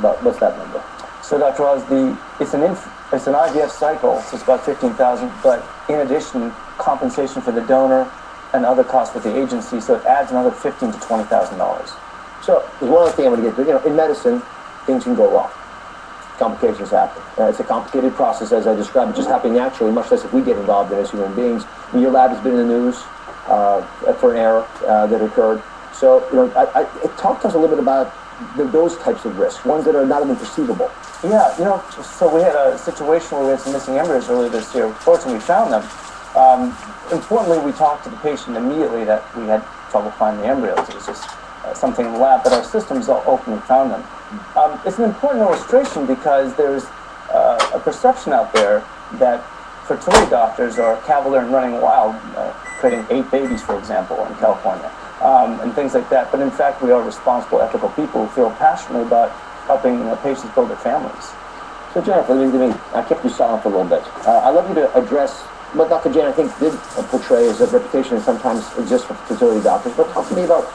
about, what's that number? So Dr. Oz, it's an IVF cycle, so it's about $15,000, but in addition, compensation for the donor and other costs with the agency, so it adds another $15,000 to $20,000. So there's one other thing I want to get to. You know, in medicine, things can go wrong. Complications happen. It's a complicated process, as I described. It's just happening naturally, much less if we get involved in it as human beings. Your lab has been in the news for an error that occurred. So, you know, talk to us a little bit about those types of risks, ones that are not even perceivable. Yeah, you know, so we had a situation where we had some missing embryos earlier this year. Fortunately, we found them. Importantly, we talked to the patient immediately that we had trouble finding the embryos. It was just something in the lab, but our systems openly found them. It's an important illustration because there's a perception out there that fertility doctors are cavalier and running wild, creating 8 babies, for example, in California, and things like that. But in fact, we are responsible, ethical people who feel passionately about helping patients build their families. So Jennifer, I kept you silent for a little bit. I'd love you to address what Dr. Jane, I think, did portray as a reputation that sometimes exists for fertility doctors, but talk to me about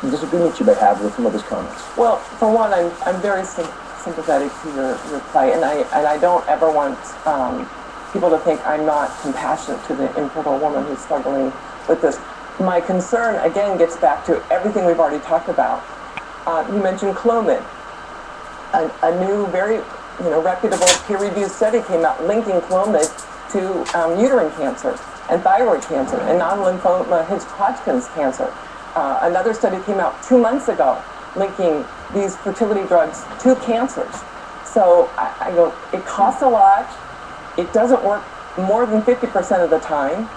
disagreements you may have with some of his comments. Well, for one, I'm very sympathetic to your plight, and I don't ever want people to think I'm not compassionate to the infertile woman who's struggling with this. My concern, again, gets back to everything we've already talked about. You mentioned Clomid. A new, very reputable, peer-reviewed study came out linking Clomid to uterine cancer and thyroid cancer and non-lymphoma Hodgkin's cancer. Another study came out 2 months ago linking these fertility drugs to cancers. So I go, it costs a lot. It doesn't work more than 50% of the time.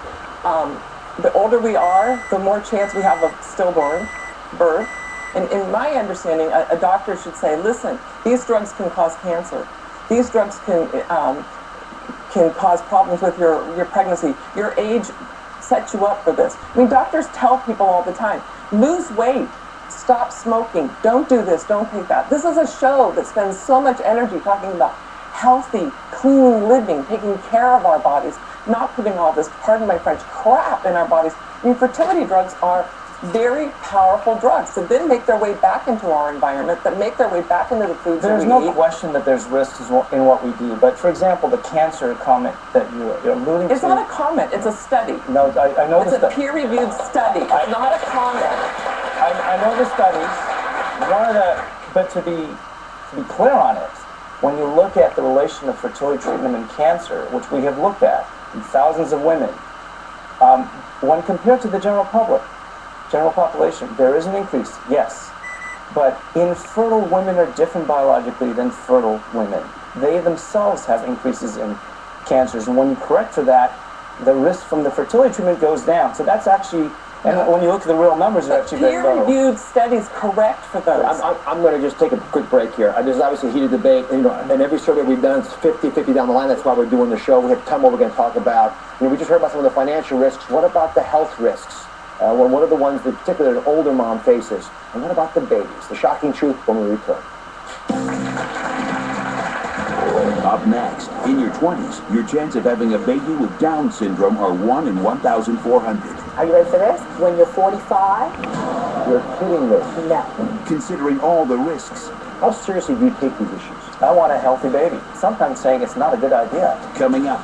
The older we are, the more chance we have of stillborn birth. And in my understanding, a doctor should say, listen, these drugs can cause cancer. These drugs can cause problems with your pregnancy. Your age sets you up for this. I mean, doctors tell people all the time, lose weight, stop smoking, don't do this, don't take that. This is a show that spends so much energy talking about healthy, clean living, taking care of our bodies, not putting all this, pardon my French, crap in our bodies. I mean, fertility drugs are very powerful drugs that then make their way back into our environment, that make their way back into the foods that we eat. There's no question that there's risks in what we do, but for example, the cancer comment that you're alluding to... It's not a comment, it's a study. No, I know it's a peer-reviewed study. It's not a comment. I know the studies. But to be clear on it, when you look at the relation of fertility treatment and cancer, which we have looked at in thousands of women, when compared to the general population, there is an increase, yes. But infertile women are different biologically than fertile women. They themselves have increases in cancers, and when you correct for that, the risk from the fertility treatment goes down. So that's actually, and when you look at the real numbers, they're actually very low. Peer-reviewed studies correct for those. I'm going to just take a quick break here. There's obviously heated debate, and every survey we've done is 50-50 down the line. That's why we're doing the show. We have a ton more we're going to talk about. We just heard about some of the financial risks. What about the health risks? What are the ones that particularly an older mom faces? And what about the babies? The shocking truth when we return. Up next, in your 20s, your chance of having a baby with Down syndrome are 1 in 1,400. Are you ready for this? When you're 45? You're kidding me. No. Considering all the risks. How seriously do you take these issues? I want a healthy baby. Sometimes saying it's not a good idea. Coming up.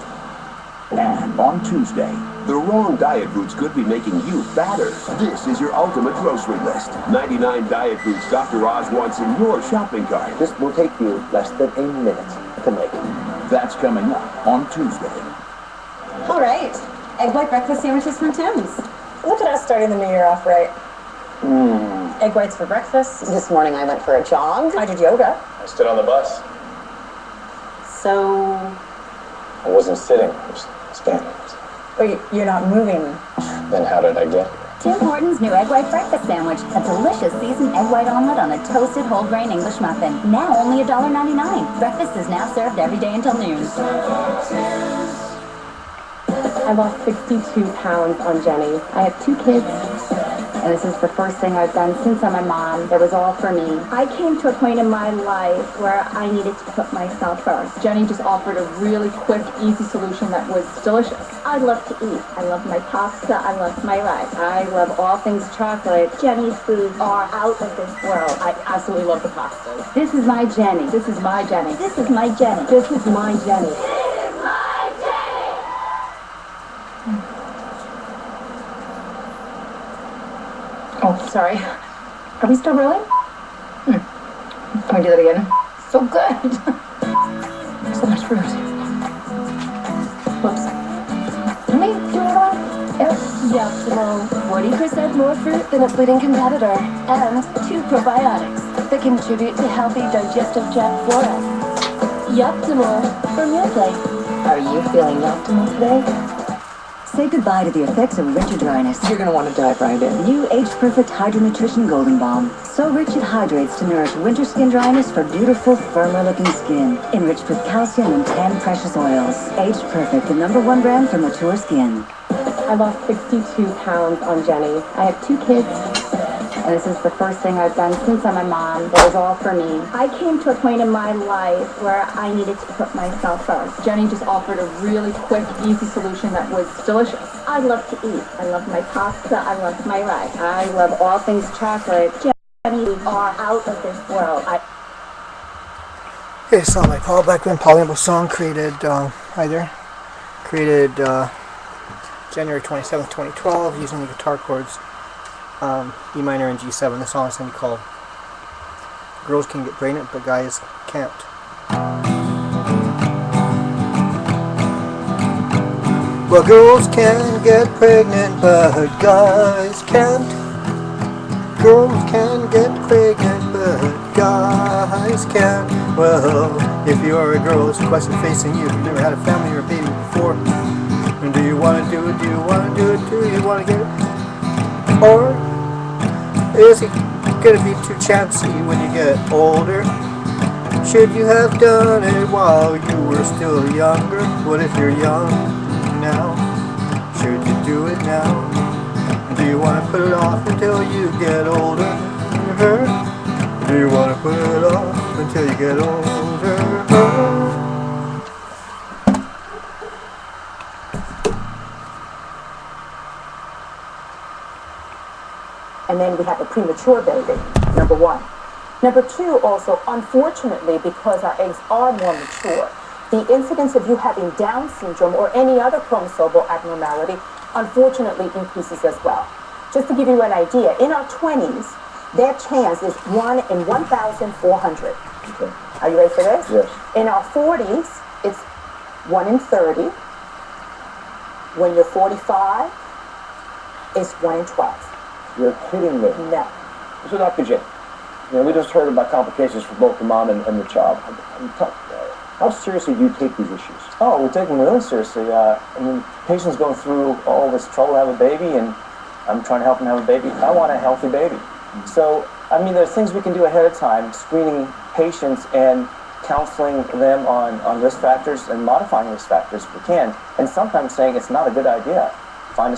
And on Tuesday, the wrong diet foods could be making you fatter. This is your ultimate grocery list. 99 diet foods Dr. Oz wants in your shopping cart. This will take you less than a minute to make. That's coming up on Tuesday. All right. Egg white breakfast sandwiches from Tim's. Look at us starting the new year off right. Egg whites for breakfast. This morning I went for a jog. I did yoga. I stood on the bus. So... I wasn't sitting, I was standing. But you're not moving. Then how did I get here? Tim Hortons' new egg white breakfast sandwich. A delicious seasoned egg white omelet on a toasted whole grain English muffin. Now only $1.99. Breakfast is now served every day until noon. I lost 62 pounds on Jenny. I have 2 kids. and this is the first thing I've done since I'm a mom. It was all for me. I came to a point in my life where I needed to put myself first. Jenny just offered a really quick, easy solution that was delicious. I love to eat. I love my pasta. I love my rice. I love all things chocolate. Jenny's foods are out of this world. I absolutely love the pasta. This is my Jenny. This is my Jenny. This is my Jenny. This is my Jenny. Oh, sorry. Are we still rolling? Can we do that again? So good. So much fruit. Whoops. Can we do another one? Yes. Yep. 40% more fruit than its leading competitor. And 2 probiotics that contribute to healthy digestive tract flora. Yoptimal from your plate. Are you feeling optimal today? Say goodbye to the effects of winter dryness. You're going to want to dive right in. New Age Perfect Hydro Nutrition Golden Balm. So rich it hydrates to nourish winter skin dryness for beautiful, firmer looking skin. Enriched with calcium and 10 precious oils. Age Perfect, the #1 brand for mature skin. I lost 62 pounds on Jenny. I have 2 kids. And this is the first thing I've done since I'm a mom. It was all for me. I came to a point in my life where I needed to put myself first. Jenny just offered a really quick, easy solution that was delicious. I love to eat. I love my pasta. I love my rice. I love all things chocolate. Jenny are out of this world. Okay, so my Paul Blackman polyamble song created, created January 27th, 2012 using the guitar chords E minor and G7. The song is going to be called Girls Can Get Pregnant, but Guys Can't. Well, girls can get pregnant, but guys can't. Girls can get pregnant, but guys can't. Well, if you are a girl, it's a question facing you. You've never had a family or a baby before. And do you want to do it? Do you want to do it? Do you want to get it? Or is it going to be too chancy when you get older? Should you have done it while you were still younger? What if you're young now? Should you do it now? Do you want to put it off until you get older? Do you want to put it off until you get older? And then we have a premature baby, #1. #2, also, unfortunately, because our eggs are more mature, the incidence of you having Down syndrome or any other chromosomal abnormality, unfortunately, increases as well. Just to give you an idea, in our 20s, their chance is 1 in 1,400. Okay. Are you ready for this? Yes. In our 40s, it's 1 in 30. When you're 45, it's 1 in 12. You're kidding me. No. So, Dr. J, we just heard about complications for both the mom and the child. How seriously do you take these issues? Oh, we take them really seriously. I mean, patients going through all this trouble to have a baby, and I'm trying to help them have a baby. I want a healthy baby. So, I mean, there's things we can do ahead of time, screening patients and counseling them on risk factors and modifying risk factors if we can, and sometimes saying it's not a good idea. Find a